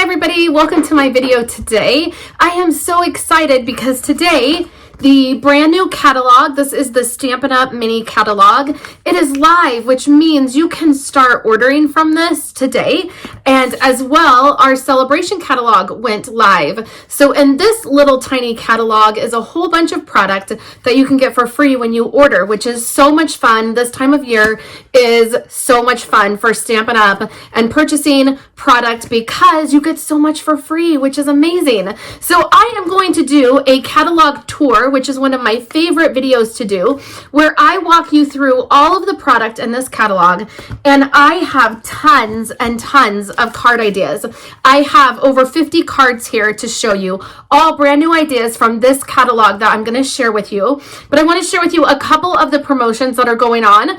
everybody, welcome to my video today. I am so excited because today the brand new catalog, this is the Stampin' Up! Mini catalog. It is live, which means you can start ordering from this today. And as well, our celebration catalog went live. So in this little tiny catalog is a whole bunch of product that you can get for free when you order, which is so much fun. This time of year is so much fun for Stampin' Up! And purchasing product because you get so much for free, which is amazing. So I am going to do a catalog tour, which is one of my favorite videos to do, where I walk you through all of the product in this catalog. And I have tons and tons of card ideas. I have over 50 cards here to show you, all brand new ideas from this catalog that I'm going to share with you. But I want to share with you a couple of the promotions that are going on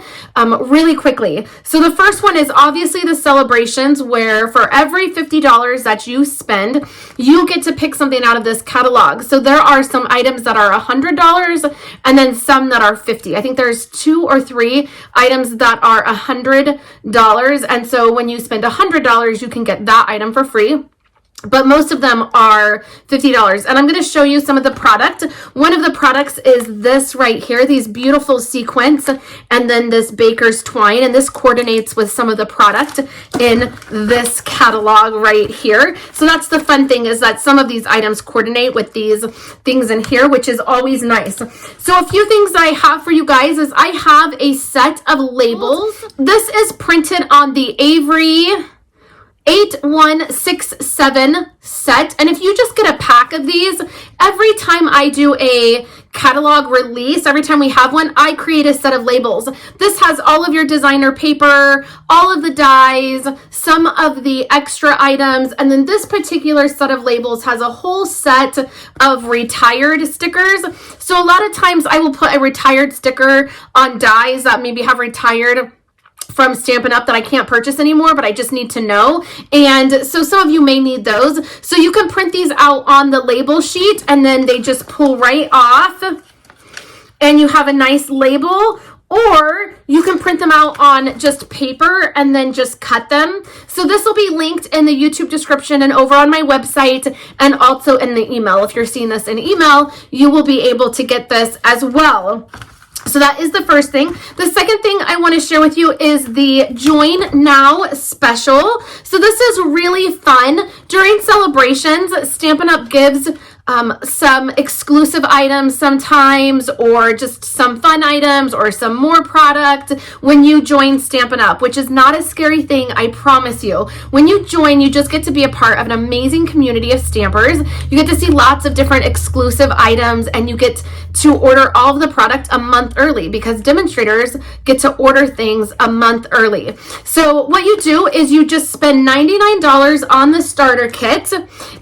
really quickly. So the first one is obviously the celebrations, where for every $50 that you spend, you get to pick something out of this catalog. So there are some items that are $100 and then some that are $50. I think there's 2 or 3 items that are $100. And so when you spend $100, you can get that item for free. But most of them are $50. And I'm going to show you some of the product. One of the products is this right here, these beautiful sequins, and then this baker's twine. And this coordinates with some of the product in this catalog right here. So that's the fun thing, is that some of these items coordinate with these things in here, which is always nice. So a few things I have for you guys is I have a set of labels. This is printed on the Avery 8167 set, and if you just get a pack of these, every time I do a catalog release, every time we have one, I create a set of labels. This has all of your designer paper, all of the dies, some of the extra items, and then this particular set of labels has a whole set of retired stickers. So a lot of times I will put a retired sticker on dies that maybe have retired from Stampin' Up! That I can't purchase anymore, but I just need to know. And so some of you may need those. So you can print these out on the label sheet, and then they just pull right off, and you have a nice label. Or you can print them out on just paper and then just cut them. So this will be linked in the YouTube description and over on my website, and also in the email. If you're seeing this in email, you will be able to get this as well. So that is the first thing. The second thing I want to share with you is the Join Now special. So this is really fun. During celebrations, Stampin' Up! Gives some exclusive items sometimes, or just some fun items, or some more product when you join Stampin' Up!, which is not a scary thing, I promise you. When you join, you just get to be a part of an amazing community of stampers. You get to see lots of different exclusive items, and you get to order all of the product a month early, because demonstrators get to order things a month early. So what you do is you just spend $99 on the starter kit,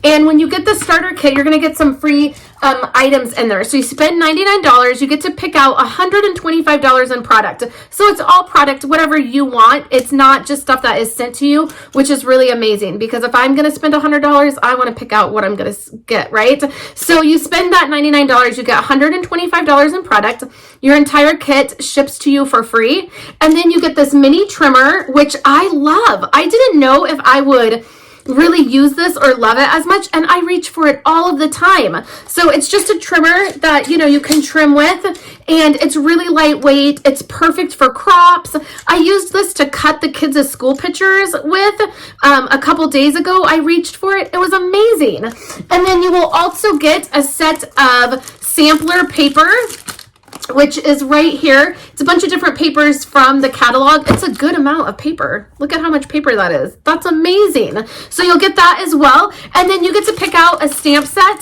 and when you get the starter kit, you're going to get some free items in there. So you spend $99, you get to pick out $125 in product. So it's all product, whatever you want. It's not just stuff that is sent to you, which is really amazing, because if I'm going to spend $100, I want to pick out what I'm going to get, right? So you spend that $99, you get $125 in product. Your entire kit ships to you for free. And then you get this mini trimmer, which I love. I didn't know if I would really use this or love it as much, and I reach for it all of the time. So it's just a trimmer that, you know, you can trim with, and it's really lightweight. It's perfect for crops. I used this to cut the kids' school pictures with a couple days ago. I reached for it. It was amazing. And then you will also get a set of sampler paper, which is right here. It's a bunch of different papers from the catalog. It's a good amount of paper. Look at how much paper that is. That's amazing. So you'll get that as well. And then you get to pick out a stamp set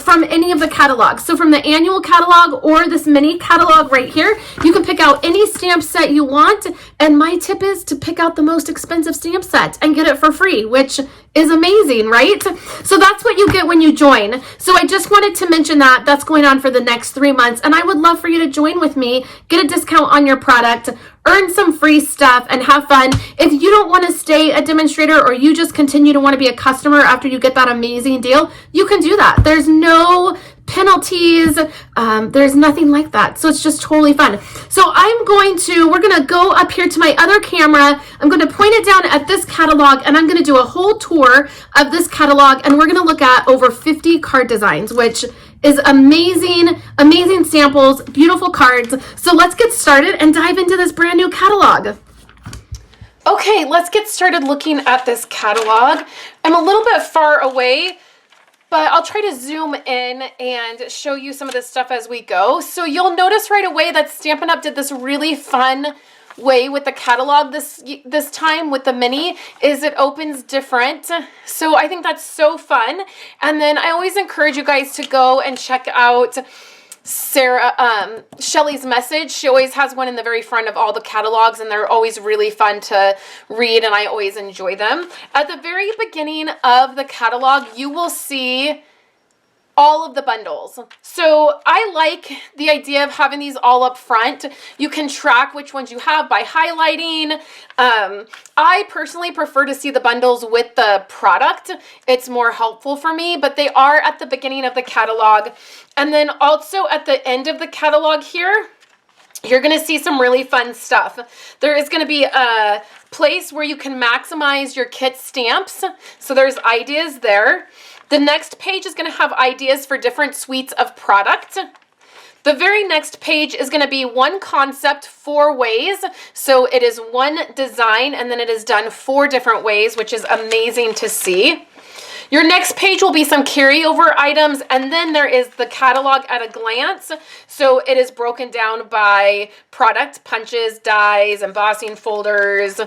from any of the catalogs. So from the annual catalog or this mini catalog right here, you can pick out any stamp set you want. And my tip is to pick out the most expensive stamp set and get it for free, which is amazing, right? So that's what you get when you join. So I just wanted to mention that that's going on for the next 3 months, and I would love for you to join with me, get a discount on your product, earn some free stuff, and have fun. If you don't want to stay a demonstrator, or you just continue to want to be a customer after you get that amazing deal, you can do that. There's no penalties. There's nothing like that. So it's just totally fun. So we're going to go up here to my other camera. I'm going to point it down at this catalog, and I'm going to do a whole tour of this catalog, and we're going to look at over 50 card designs, which is amazing, amazing samples, beautiful cards. So let's get started and dive into this brand new catalog. Okay, let's get started looking at this catalog. I'm a little bit far away, but I'll try to zoom in and show you some of this stuff as we go. So you'll notice right away that Stampin' Up! Did this really fun way with the catalog this time with the mini, is it opens different. So I think that's so fun. And then I always encourage you guys to go and check out Shelly's message. She always has one in the very front of all the catalogs, and they're always really fun to read, and I always enjoy them. At the very beginning of the catalog, you will see all of the bundles. So I like the idea of having these all up front. You can track which ones you have by highlighting. I personally prefer to see the bundles with the product. It's more helpful for me, but they are at the beginning of the catalog. And then also at the end of the catalog here, you're going to see some really fun stuff. There is going to be a place where you can maximize your kit stamps. So there's ideas there. The next page is going to have ideas for different suites of product. The very next page is going to be one concept, 4 ways. So it is one design, and then it is done 4 different ways, which is amazing to see. Your next page will be some carryover items, and then there is the catalog at a glance. So it is broken down by product, punches, dies, embossing folders,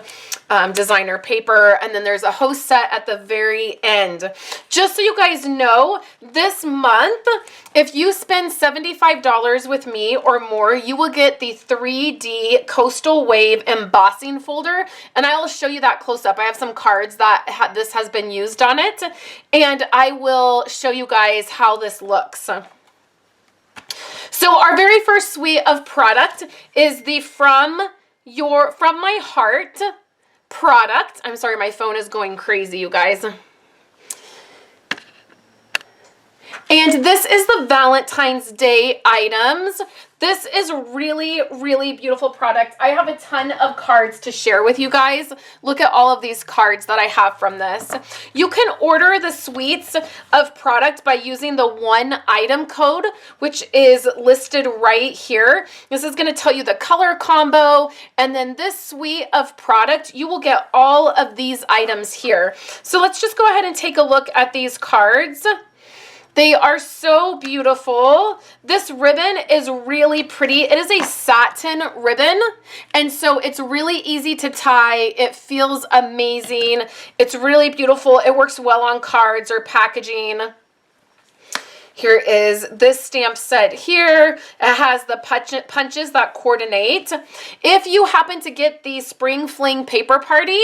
designer paper, and then there's a host set at the very end. Just so you guys know, this month, if you spend $75 with me or more, you will get the 3D Coastal Wave embossing folder, and I will show you that close up. I have some cards that this has been used on it, and I will show you guys how this looks. So our very first suite of product is the From My Heart product. I'm sorry, my phone is going crazy, you guys. And this is the Valentine's Day items. This is really, really beautiful product. I have a ton of cards to share with you guys. Look at all of these cards that I have from this. You can order the suites of product by using the 1 item code, which is listed right here. This is going to tell you the color combo, and then this suite of product, you will get all of these items here. So let's just go ahead and take a look at these cards. They are so beautiful. This ribbon is really pretty. It is a satin ribbon, and so it's really easy to tie. It feels amazing. It's really beautiful. It works well on cards or packaging. Here is this stamp set here. It has the punches that coordinate. If you happen to get the Spring Fling Paper Party,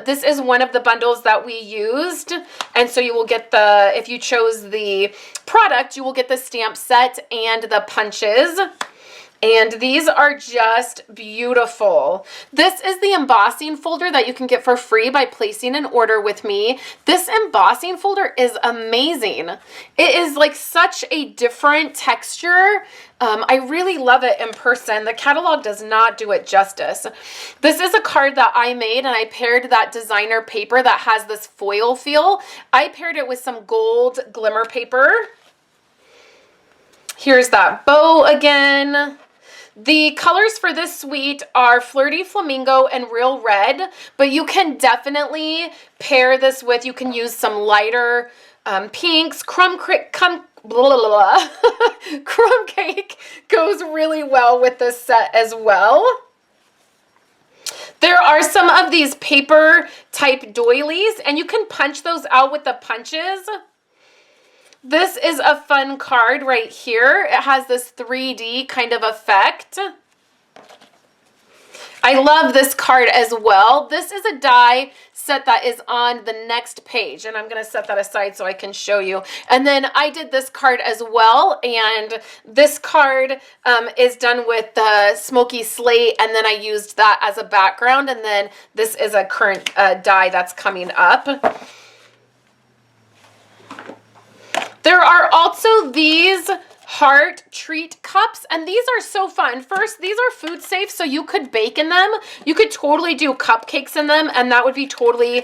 this is one of the bundles that we used. And so you will get if you chose the product, you will get the stamp set and the punches. And these are just beautiful. This is the embossing folder that you can get for free by placing an order with me. This embossing folder is amazing. It is like such a different texture. I really love it in person. The catalog does not do it justice. This is a card that I made, and I paired that designer paper that has this foil feel. I paired it with some gold glimmer paper. Here's that bow again. The colors for this suite are Flirty Flamingo and Real Red, but you can definitely pair this with, you can use some lighter pinks. Crumb Cake goes really well with this set as well. There are some of these paper type doilies, and you can punch those out with the punches. This is a fun card right here. It has this 3D kind of effect. I love this card as well. This is a die set that is on the next page, and I'm going to set that aside so I can show you. And then I did this card as well, and this card is done with the smoky slate, and then I used that as a background, and then this is a current die that's coming up. There are also also these heart treat cups, and these are so fun. First, these are food safe, so you could bake in them. You could totally do cupcakes in them, and that would be totally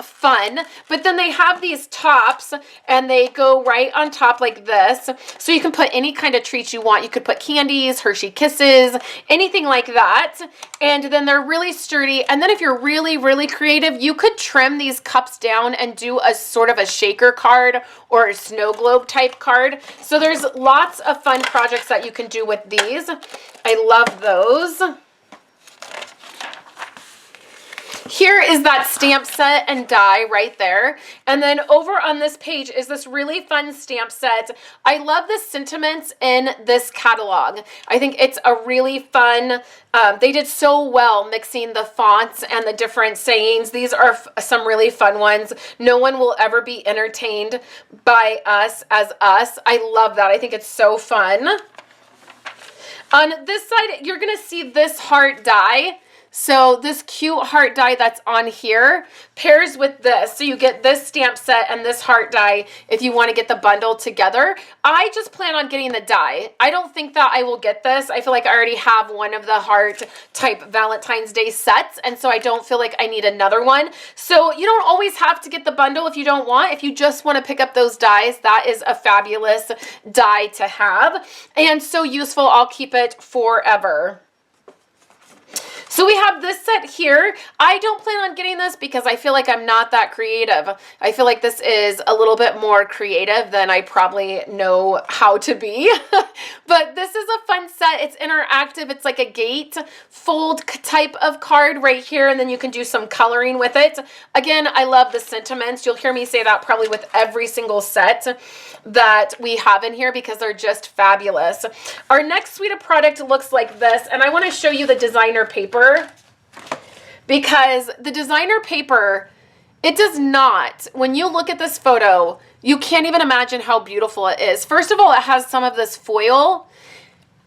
fun. But then they have these tops, and they go right on top like this, so you can put any kind of treats you want. You could put candies, Hershey Kisses, anything like that, and then they're really sturdy. And then if you're really, really creative, you could trim these cups down and do a sort of a shaker card or a snow globe type card. So there's lots of fun projects that you can do with these. I love those. Here is that stamp set and die right there. And then over on this page is this really fun stamp set. I love the sentiments in this catalog. I think it's a really fun, they did so well mixing the fonts and the different sayings. These are some really fun ones. No one will ever be entertained by us as us. I love that. I think it's so fun. On this side, you're going to see this heart die. So this cute heart die that's on here pairs with this. So you get this stamp set and this heart die if you want to get the bundle together. I just plan on getting the die. I don't think that I will get this. I feel like I already have one of the heart type Valentine's Day sets, and so I don't feel like I need another one. So you don't always have to get the bundle if you don't want. If you just want to pick up those dies, that is a fabulous die to have and so useful. I'll keep it forever. So we have this set here. I don't plan on getting this because I feel like I'm not that creative. I feel like this is a little bit more creative than I probably know how to be. But this is a fun set. It's interactive. It's like a gate fold type of card right here, and then you can do some coloring with it. Again, I love the sentiments. You'll hear me say that probably with every single set that we have in here because they're just fabulous. Our next suite of product looks like this, and I want to show you the designer paper because the designer paper, it does not, when you look at this photo, you can't even imagine how beautiful it is. First of all, it has some of this foil,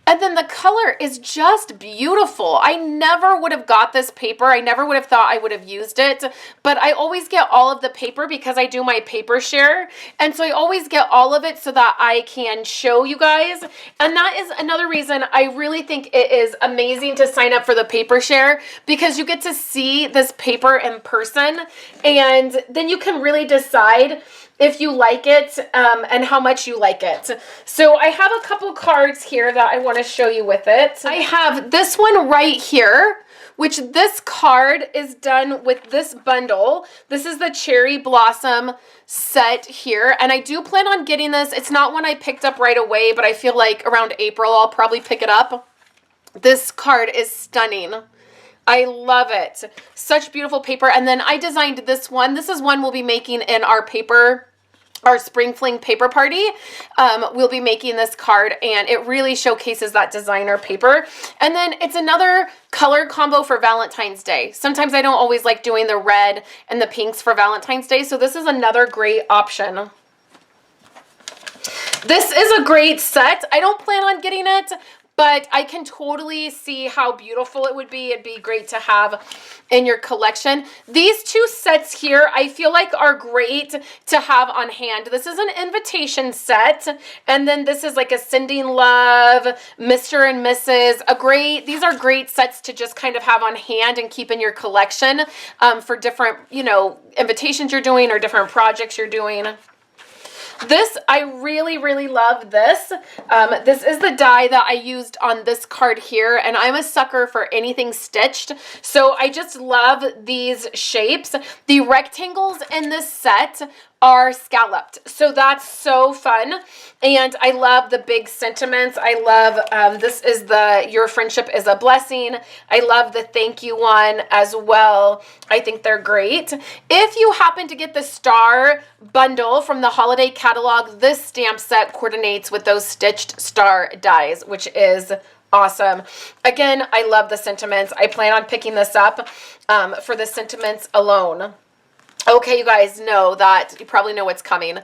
and then the color is just beautiful. I never would have got this paper. I never would have thought I would have used it, but I always get all of the paper because I do my paper share. And so I always get all of it so that I can show you guys. And that is another reason I really think it is amazing to sign up for the paper share, because you get to see this paper in person, and then you can really decide if you like it and how much you like it. So I have a couple cards here that I want to show you with it. I have this one right here, which this card is done with this bundle. This is the Cherry Blossom set here, and I do plan on getting this. It's not one I picked up right away, but I feel like around April I'll probably pick it up. This card is stunning. I love it. Such beautiful paper. And then I designed this one. This is one we'll be making in our Spring Fling paper party. We'll be making this card, and it really showcases that designer paper. And then it's another color combo for Valentine's Day. Sometimes I don't always like doing the red and the pinks for Valentine's Day, so this is another great option. This is a great set. I don't plan on getting it, but I can totally see how beautiful it would be. It'd be great to have in your collection. These two sets here, I feel like are great to have on hand. This is an invitation set, and then this is like a Sending Love, Mr. and Mrs. These are great sets to just kind of have on hand and keep in your collection for different, invitations you're doing or different projects you're doing. This, I really, really love this. This is the die that I used on this card here, and I'm a sucker for anything stitched, so I just love these shapes. The rectangles in this set are scalloped, so that's so fun, and I love the big sentiments. I love, this is the Your Friendship is a Blessing. I love the thank you one as well. I think they're great. If you happen to get the star bundle from the holiday catalog, this stamp set coordinates with those stitched star dies, which is awesome. Again, I love the sentiments. I plan on picking this up for the sentiments alone. Okay, you guys know that, you probably know what's coming.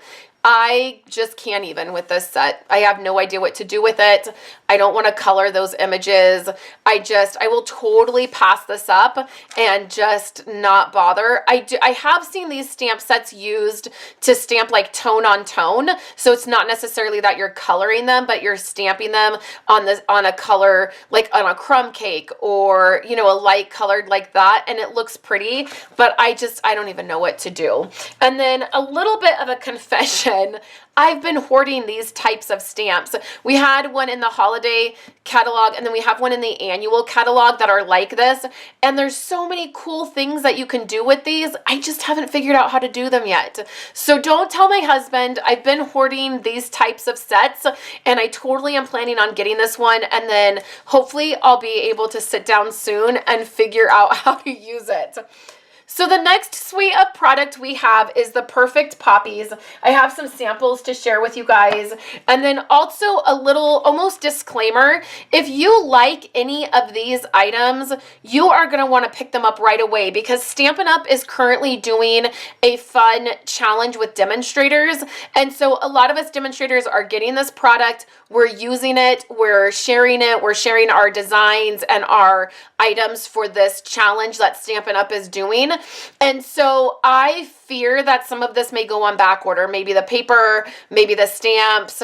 I just can't even with this set. I have no idea what to do with it. I don't want to color those images. I will totally pass this up and just not bother. I have seen these stamp sets used to stamp like tone on tone. So it's not necessarily that you're coloring them, but you're stamping them on a color, like on a crumb cake or, you know, a light colored like that. And it looks pretty, but I don't even know what to do. And then a little bit of a confession. I've been hoarding these types of stamps. We had one in the holiday catalog, and then we have one in the annual catalog that are like this. And there's so many cool things that you can do with these. I just haven't figured out how to do them yet. So don't tell my husband. I've been hoarding these types of sets, and I totally am planning on getting this one. And then hopefully I'll be able to sit down soon and figure out how to use it. So the next suite of product we have is the Perfect Poppies. I have some samples to share with you guys. And then also a little almost disclaimer. If you like any of these items, you are going to want to pick them up right away because Stampin' Up! Is currently doing a fun challenge with demonstrators. And so a lot of us demonstrators are getting this product. We're using it. We're sharing it. We're sharing our designs and our items for this challenge that Stampin' Up! Is doing. And so I fear that some of this may go on back order. Maybe the paper, maybe the stamps.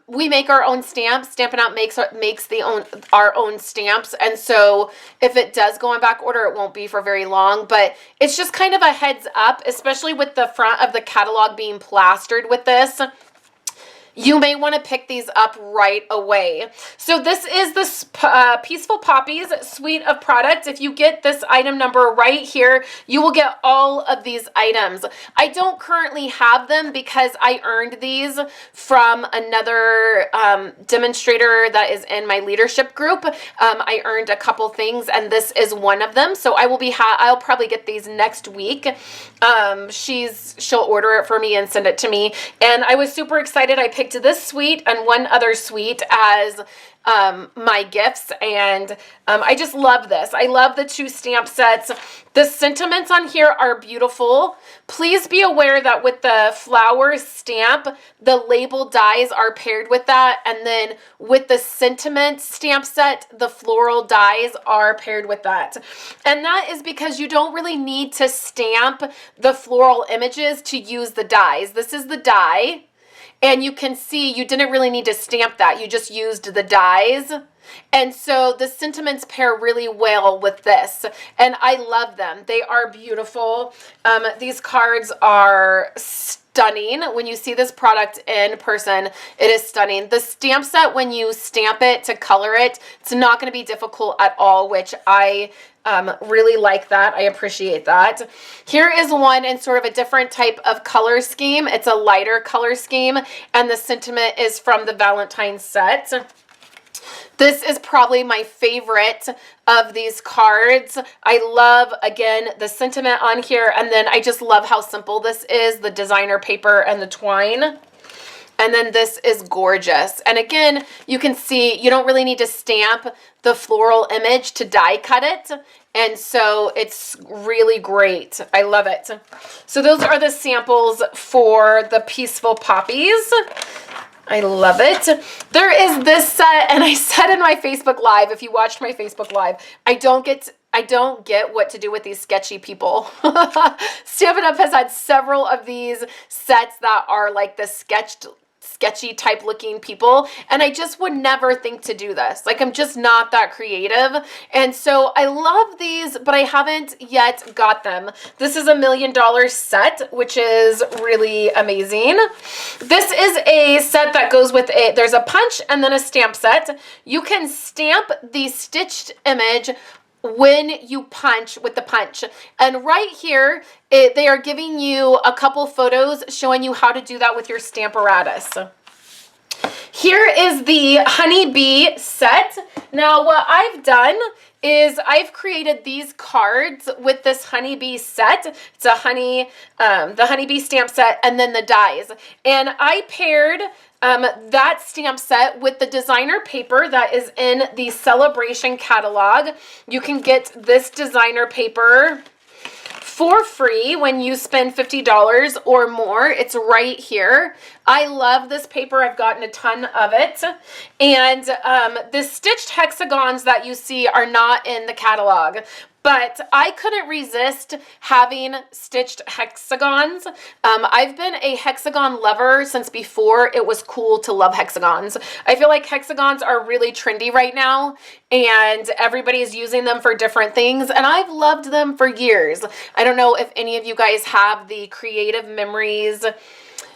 We make our own stamps. Stampin' Up! makes our own stamps. And so if it does go on back order, it won't be for very long. But it's just kind of a heads up, especially with the front of the catalog being plastered with this. You may want to pick these up right away. So this is the Peaceful Poppies suite of products. If you get this item number right here, you will get all of these items. I don't currently have them because I earned these from another demonstrator that is in my leadership group. I earned a couple things, and this is one of them. So I'll probably get these next week. She'll order it for me and send it to me. And I was super excited. I picked this suite and one other suite as my gifts, and I just love this. I love the two stamp sets. The sentiments on here are beautiful. Please be aware that with the flower stamp, the label dies are paired with that, and then with the sentiment stamp set, the floral dies are paired with that. And that is because you don't really need to stamp the floral images to use the dies. This is the die. And you can see you didn't really need to stamp that. You just used the dies. And so the sentiments pair really well with this. And I love them. They are beautiful. These cards are stunning. When you see this product in person, it is stunning. The stamp set, when you stamp it to color it, it's not going to be difficult at all, which I really like that. I appreciate that. Here is one in sort of a different type of color scheme. It's a lighter color scheme, and the sentiment is from the Valentine's set. This is probably my favorite of these cards. I love, again, the sentiment on here, and then I just love how simple this is, the designer paper and the twine. And then this is gorgeous. And again, you can see you don't really need to stamp the floral image to die cut it. And so it's really great. I love it. So those are the samples for the Peaceful Poppies. I love it. There is this set, and I said in my Facebook Live, if you watched my Facebook Live, I don't get what to do with these sketchy people. Stampin' Up! Has had several of these sets that are like the sketchy type looking people, and I just would never think to do this. Like, I'm just not that creative, and so I love these, but I haven't yet got them. This is $1 million set, which is really amazing. This is a set that goes with it. There's a punch and then a stamp set. You can stamp the stitched image when you punch with the punch. And right here, they are giving you a couple photos showing you how to do that with your Stamparatus. Here is the Honeybee set. Now, what I've done is I've created these cards with this Honeybee set. It's a the Honeybee stamp set, and then the dies. And I paired that stamp set with the designer paper that is in the Celebration catalog. You can get this designer paper for free when you spend $50 or more. It's right here. I love this paper. I've gotten a ton of it. And the stitched hexagons that you see are not in the catalog, but I couldn't resist having stitched hexagons. I've been a hexagon lover since before it was cool to love hexagons. I feel like hexagons are really trendy right now, and everybody's using them for different things, and I've loved them for years. I don't know if any of you guys have the Creative Memories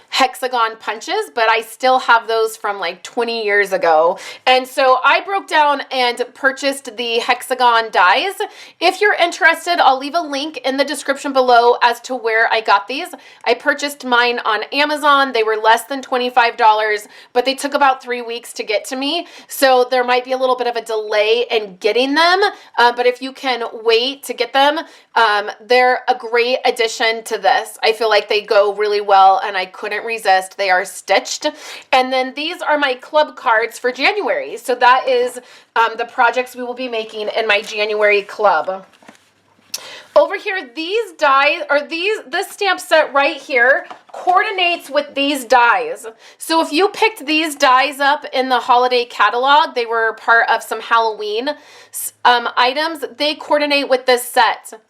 hexagon punches, but I still have those from like 20 years ago. And so I broke down and purchased the hexagon dies. If you're interested, I'll leave a link in the description below as to where I got these. I purchased mine on Amazon. They were less than $25, but they took about 3 weeks to get to me. So there might be a little bit of a delay in getting them, but if you can wait to get them, they're a great addition to this. I feel like they go really well, and I couldn't resist. They are stitched. And then these are my club cards for January. So that is the projects we will be making in my January club. Over here, these dies, or this stamp set right here coordinates with these dies. So if you picked these dies up in the holiday catalog, they were part of some Halloween items, they coordinate with this set.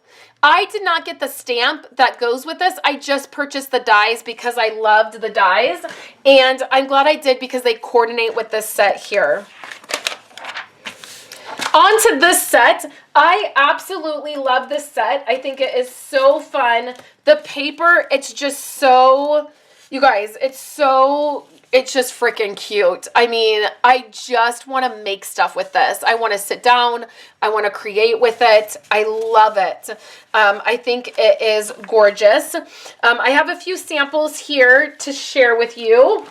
I did not get the stamp that goes with this. I just purchased the dies because I loved the dies, and I'm glad I did because they coordinate with this set here. On to this set. I absolutely love this set. I think it is so fun. The paper, it's just so, you guys, it's just freaking cute. I mean, I just want to make stuff with this. I want to sit down. I want to create with it. I love it. I think it is gorgeous. I have a few samples here to share with you.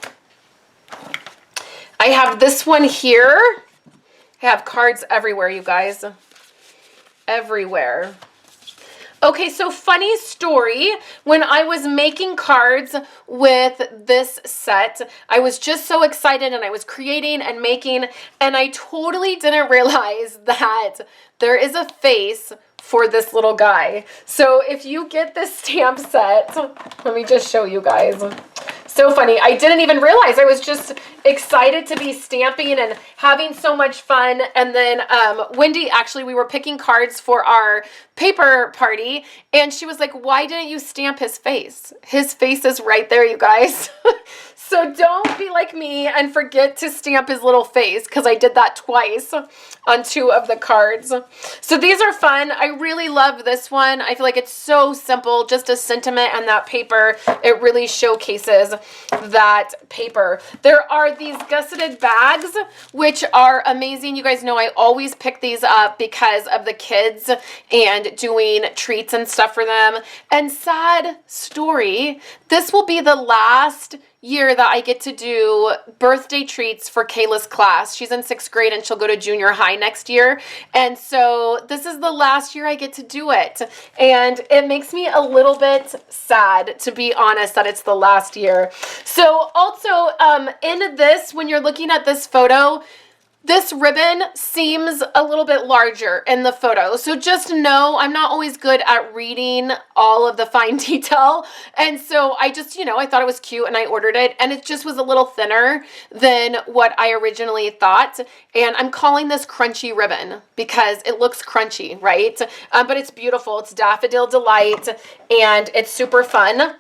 I have this one here. I have cards everywhere, you guys. Everywhere. Okay, so funny story, when I was making cards with this set, I was just so excited, and I was creating and making, and I totally didn't realize that there is a face for this little guy. So if you get this stamp set, let me just show you guys. So funny. I didn't even realize. I was just excited to be stamping and having so much fun. And then Wendy, actually, we were picking cards for our paper party, and she was like, why didn't you stamp his face? His face is right there, you guys. So don't be like me and forget to stamp his little face, because I did that twice on 2 of the cards. So these are fun. I really love this one. I feel like it's so simple, just a sentiment and that paper. It really showcases that paper. There are these gusseted bags, which are amazing. You guys know I always pick these up because of the kids and doing treats and stuff for them. And sad story, this will be the last year that I get to do birthday treats for Kayla's class. She's in 6th grade and she'll go to junior high next year. And so this is the last year I get to do it. And it makes me a little bit sad, to be honest, that it's the last year. So also in this, when you're looking at this photo, this ribbon seems a little bit larger in the photo. So just know I'm not always good at reading all of the fine detail. And so I just, I thought it was cute and I ordered it, and it just was a little thinner than what I originally thought. And I'm calling this crunchy ribbon because it looks crunchy, right? But it's beautiful. It's Daffodil Delight, and it's super fun.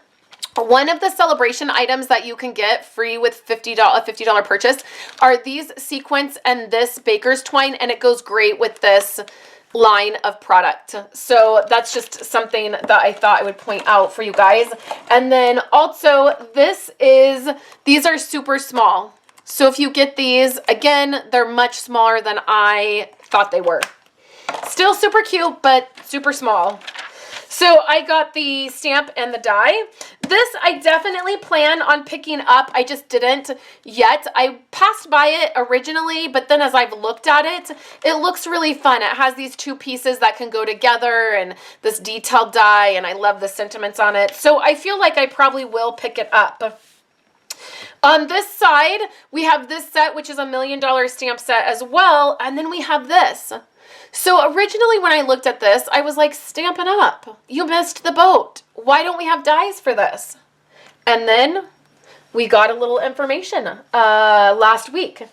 One of the celebration items that you can get free with a $50 purchase are these sequins and this baker's twine, and it goes great with this line of product. So that's just something that I thought I would point out for you guys. And then also these are super small. So if you get these, again, they're much smaller than I thought they were. Still super cute, but super small. So I got the stamp and the die. This I definitely plan on picking up. I just didn't yet. I passed by it originally, but then as I've looked at it, it looks really fun. It has these 2 pieces that can go together and this detailed die, and I love the sentiments on it. So I feel like I probably will pick it up. On this side, we have this set, which is a $1 million stamp set as well, and then we have this. So originally when I looked at this, I was like, Stampin' Up, you missed the boat. Why don't we have dies for this? And then we got a little information last week.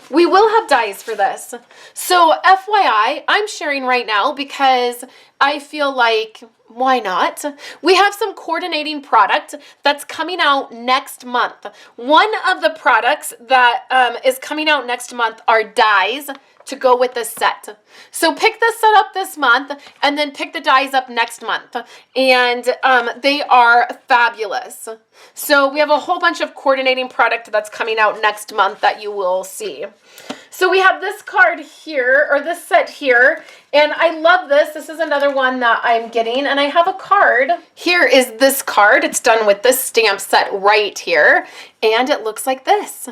We will have dies for this. So FYI, I'm sharing right now because I feel like, why not? We have some coordinating product that's coming out next month. One of the products that is coming out next month are dies to go with the set. So pick this set up this month and then pick the dies up next month. And they are fabulous. So we have a whole bunch of coordinating product that's coming out next month that you will see. So we have this card here, or this set here, and I love this. This is another one that I'm getting, and I have a card. Here is this card. It's done with this stamp set right here, and it looks like this.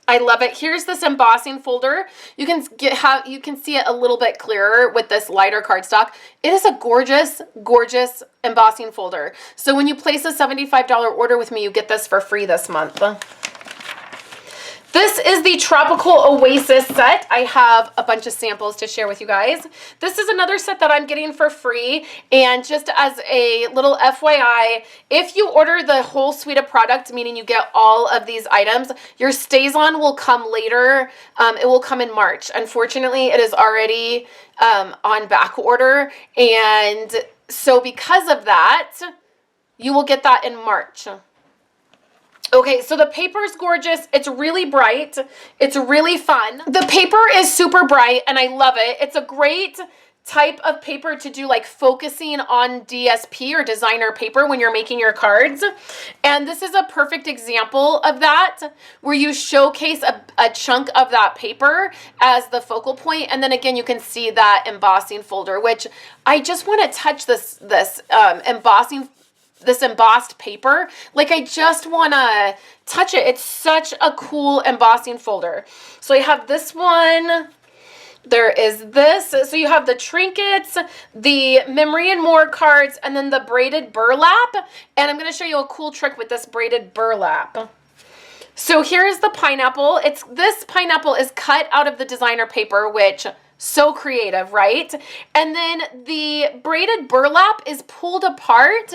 I love it. Here's this embossing folder. You can see it a little bit clearer with this lighter cardstock. It is a gorgeous, gorgeous embossing folder. So when you place a $75 order with me, you get this for free this month. This is the Tropical Oasis set. I have a bunch of samples to share with you guys. This is another set that I'm getting for free. And just as a little FYI, if you order the whole suite of product, meaning you get all of these items, your StazOn will come later. It will come in March. Unfortunately, it is already on back order. And so because of that, you will get that in March. Okay, so the paper is gorgeous. It's really bright. It's really fun. The paper is super bright and I love it. It's a great type of paper to do like focusing on DSP or designer paper when you're making your cards. And this is a perfect example of that, where you showcase a chunk of that paper as the focal point. And then again, you can see that embossing folder, which I just want to touch this embossed paper. Like I just want to touch it. It's such a cool embossing folder. So I have this one. There is this. So you have the trinkets, the Memory and More cards, and then the braided burlap. And I'm going to show you a cool trick with this braided burlap. So here's the pineapple. This pineapple is cut out of the designer paper, which so creative, right? And then the braided burlap is pulled apart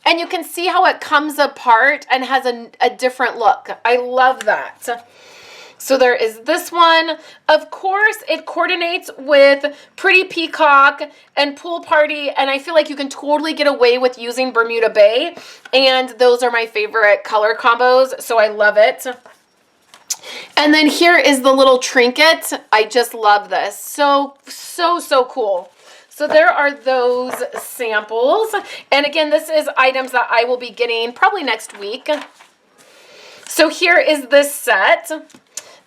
and you can see how it comes apart and has a different look. I love that. So there is this one. Of course, it coordinates with Pretty Peacock and Pool Party, and I feel like you can totally get away with using Bermuda Bay, and those are my favorite color combos, so I love it. And then here is the little trinket. I just love this. So cool. So there are those samples. And again, this is items that I will be getting probably next week. So here is this set.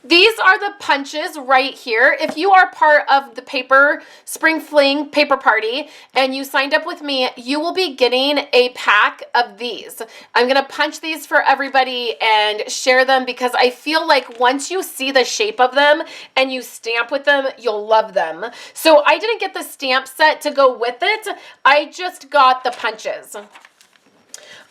These are the punches right here. If you are part of the Paper Spring Fling Paper Party and you signed up with me, you will be getting a pack of these. I'm going to punch these for everybody and share them because I feel like once you see the shape of them and you stamp with them, you'll love them. So I didn't get the stamp set to go with it. I just got the punches.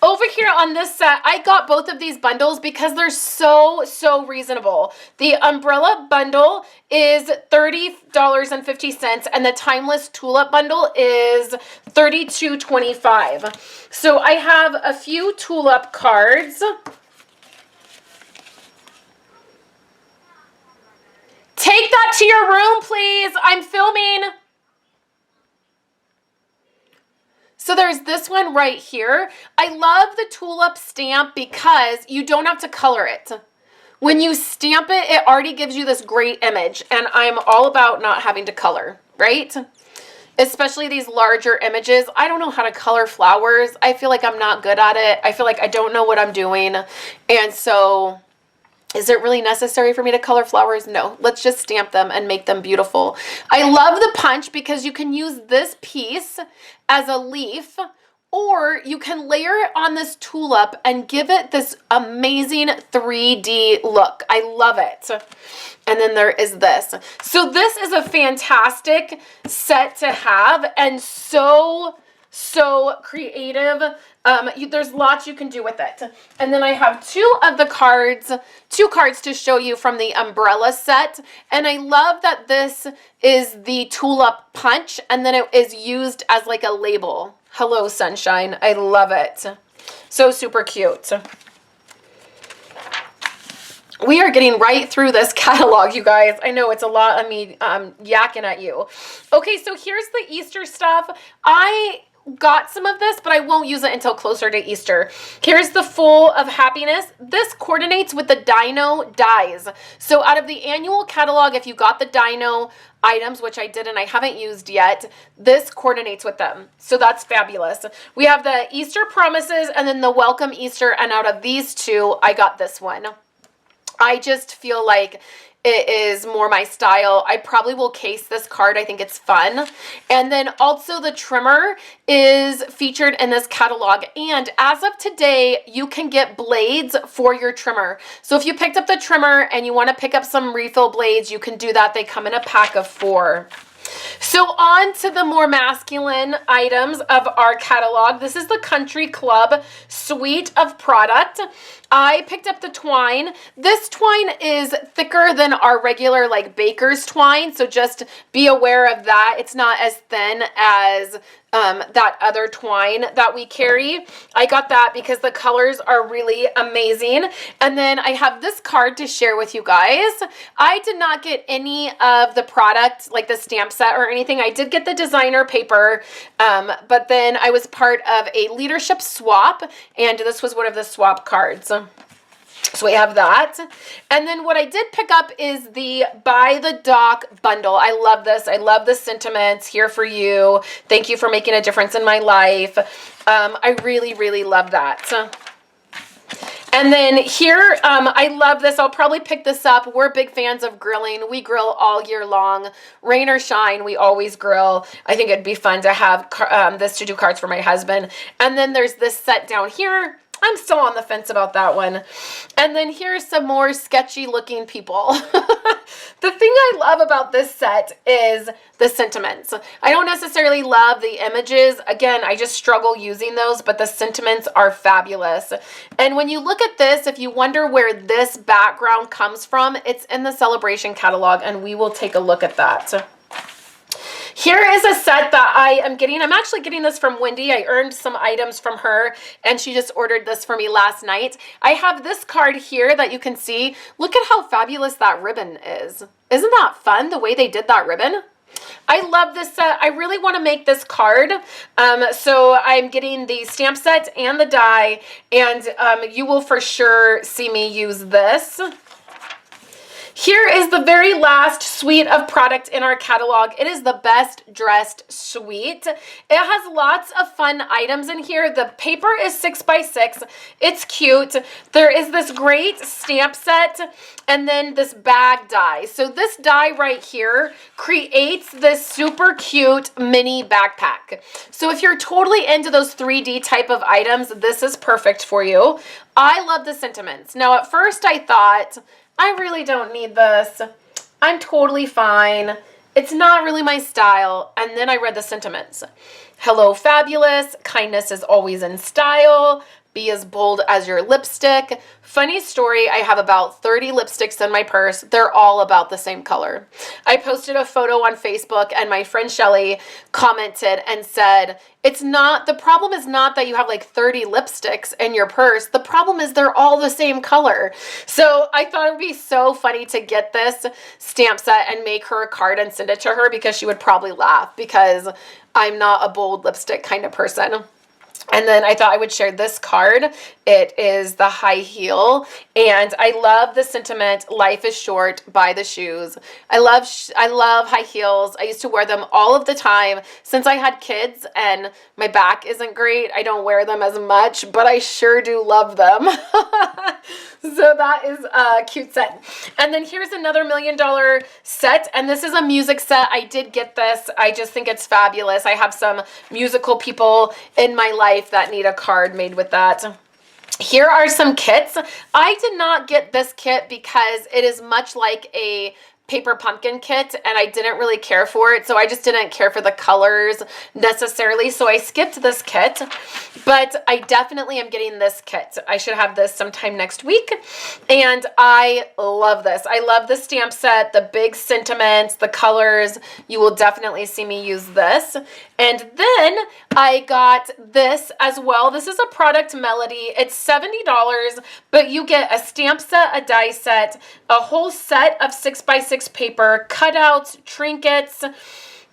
Over here on this set, I got both of these bundles because they're so reasonable. The umbrella bundle is $30.50 and the timeless tulip bundle is $32.25. So I have a few tulip cards. Take that to your room, please. I'm filming. So there's this one right here. I love the tulip stamp because you don't have to color it. When you stamp it, it already gives you this great image, and I'm all about not having to color, right? Especially these larger images. I don't know how to color flowers. I feel like I'm not good at it. I feel like I don't know what I'm doing. And so is it really necessary for me to color flowers? No, let's just stamp them and make them beautiful. I love the punch because you can use this piece as a leaf, or you can layer it on this tulip and give it this amazing 3D look. I love it. And then there is this. So this is a fantastic set to have and so So creative. There's lots you can do with it. And then I have two cards to show you from the umbrella set. And I love that this is the tulip punch, and then it is used as like a label. Hello, sunshine. I love it. So super cute. We are getting right through this catalog, you guys. I know it's a lot of me yakking at you. Okay, so here's the Easter stuff. I got some of this, but I won't use it until closer to Easter. Here's the Full of Happiness. This coordinates with the Dino dies. So out of the annual catalog, if you got the Dino items, which I did and I haven't used yet, this coordinates with them. So that's fabulous. We have the Easter Promises and then the Welcome Easter. And out of these two, I got this one. I just feel like it is more my style. I probably will case this card. I think it's fun. And then also the trimmer is featured in this catalog. And as of today, you can get blades for your trimmer. So if you picked up the trimmer and you want to pick up some refill blades, you can do that. They come in a pack of 4. So on to the more masculine items of our catalog. This is the Country Club suite of product. I picked up the twine. This twine is thicker than our regular like baker's twine, so just be aware of that. It's not as thin as that other twine that we carry. I got that because the colors are really amazing. And then I have this card to share with you guys. I did not get any of the product, like the stamp set or anything. I did get the designer paper, but then I was part of a leadership swap, and this was one of the swap cards. So we have that. And then what I did pick up is the By the Dock bundle. I love this. I love the sentiments. Here for you. Thank you for making a difference in my life. I really, really love that. And then here, I love this. I'll probably pick this up. We're big fans of grilling. We grill all year long. Rain or shine, we always grill. I think it'd be fun to have this to do cards for my husband. And then there's this set down here. I'm still on the fence about that one. And then here's some more sketchy looking people. The thing I love about this set is the sentiments. I don't necessarily love the images. Again, I just struggle using those, but the sentiments are fabulous. And when you look at this, if you wonder where this background comes from, it's in the Celebration catalog, and we will take a look at that. Here is a set that I am getting. I'm actually getting this from Wendy. I earned some items from her, and she just ordered this for me last night. I have this card here that you can see. Look at how fabulous that ribbon is. Isn't that fun, the way they did that ribbon? I love this set. I really want to make this card. So I'm getting the stamp set and the die, and you will for sure see me use this. Here is the very last suite of product in our catalog. It is the Best Dressed suite. It has lots of fun items in here. The paper is 6x6. It's cute. There is this great stamp set and then this bag die. So this die right here creates this super cute mini backpack. So if you're totally into those 3D type of items, this is perfect for you. I love the sentiments. Now at first I thought, I really don't need this. I'm totally fine. It's not really my style. And then I read the sentiments. Hello, fabulous. Kindness is always in style. Be as bold as your lipstick. Funny story, I have about 30 lipsticks in my purse. They're all about the same color. I posted a photo on Facebook and my friend Shelly commented and said, the problem is not that you have like 30 lipsticks in your purse. The problem is they're all the same color. So I thought it would be so funny to get this stamp set and make her a card and send it to her, because she would probably laugh because I'm not a bold lipstick kind of person. And then I thought I would share this card. It is the high heel, and I love the sentiment, life is short, buy the shoes. I love high heels. I used to wear them all of the time. Since I had kids and my back isn't great, I don't wear them as much, but I sure do love them. So that is a cute set. And then here's another $1 million set, and this is a music set. I did get this. I just think it's fabulous. I have some musical people in my life that need a card made with that. Here are some kits. I did not get this kit because it is much like a paper pumpkin kit and I didn't really care for it, so I just didn't care for the colors necessarily, so I skipped this kit. But I definitely am getting this kit. I should have this sometime next week, and I love this. I love the stamp set, the big sentiments, the colors. You will definitely see me use this. And then I got this as well. This is a product Melody. It's $70, but you get a stamp set, a die set, a whole set of 6x6 paper, cutouts, trinkets,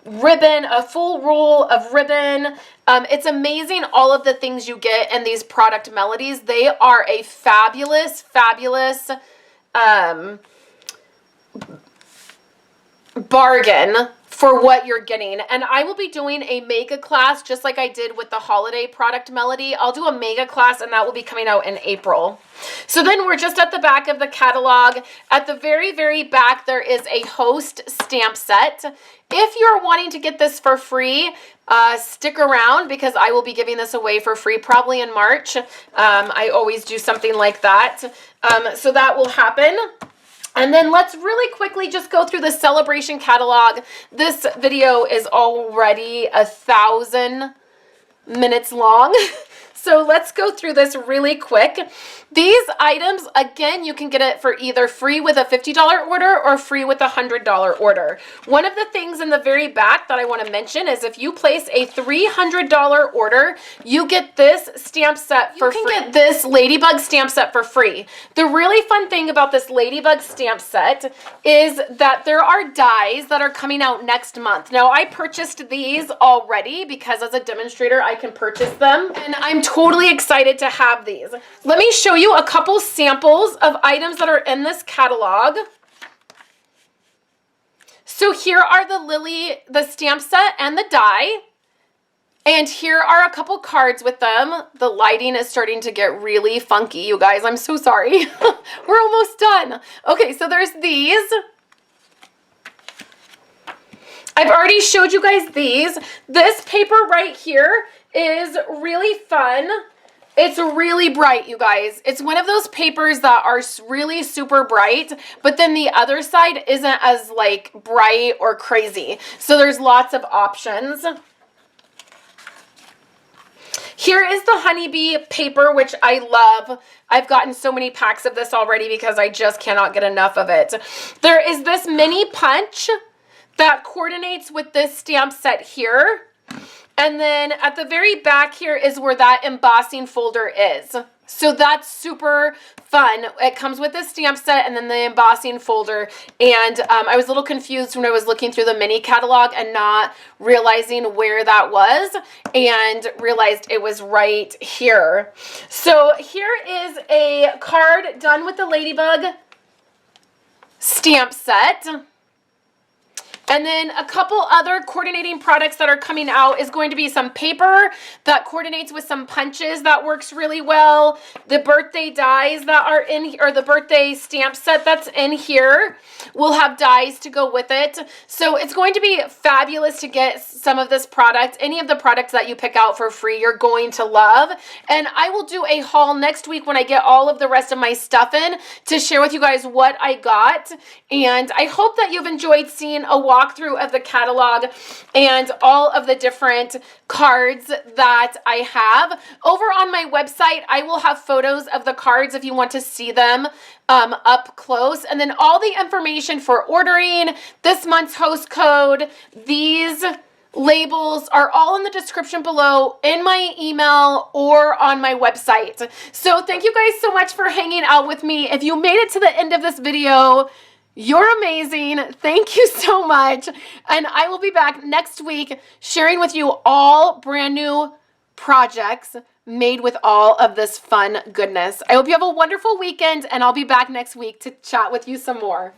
ribbon, a full roll of ribbon. It's amazing all of the things you get in these product Melodies. They are a fabulous, fabulous bargain for what you're getting. And I will be doing a mega class just like I did with the holiday product Melody. I'll do a mega class and that will be coming out in April. So then we're just at the back of the catalog. At the very, very back, there is a host stamp set. If you're wanting to get this for free, stick around because I will be giving this away for free probably in March. I always do something like that. So that will happen. And then let's really quickly just go through the celebration catalog. This video is already 1,000 minutes long. So let's go through this really quick. These items, again, you can get it for either free with a $50 order or free with a $100 order. One of the things in the very back that I want to mention is if you place a $300 order, you get this stamp set for free. You can get this Ladybug stamp set for free. The really fun thing about this Ladybug stamp set is that there are dies that are coming out next month. Now, I purchased these already because as a demonstrator, I can purchase them, and I'm totally excited to have these. Let me show you a couple samples of items that are in this catalog. So here are the stamp set and the die. And here are a couple cards with them. The lighting is starting to get really funky, you guys. I'm so sorry. We're almost done. Okay, so there's these. I've already showed you guys these. This paper right here is really fun. It's really bright, you guys. It's one of those papers that are really super bright, but then the other side isn't as like bright or crazy. So there's lots of options. Here is the honeybee paper, which I love. I've gotten so many packs of this already because I just cannot get enough of it. There is this mini punch that coordinates with this stamp set here. And then at the very back here is where that embossing folder is. So that's super fun. It comes with this stamp set and then the embossing folder. And I was a little confused when I was looking through the mini catalog and not realizing where that was, and realized it was right here. So here is a card done with the Ladybug stamp set. And then a couple other coordinating products that are coming out is going to be some paper that coordinates with some punches that works really well. The birthday dies that are in here, or the birthday stamp set that's in here, will have dies to go with it. So it's going to be fabulous to get some of this product. Any of the products that you pick out for free, you're going to love. And I will do a haul next week when I get all of the rest of my stuff in to share with you guys what I got. And I hope that you've enjoyed seeing a walkthrough of the catalog and all of the different cards that I have. Over on my website, I will have photos of the cards if you want to see them up close. And then all the information for ordering, this month's host code, these labels are all in the description below, in my email, or on my website. So thank you guys so much for hanging out with me. If you made it to the end of this video, you're amazing. Thank you so much. And I will be back next week sharing with you all brand new projects made with all of this fun goodness. I hope you have a wonderful weekend, and I'll be back next week to chat with you some more.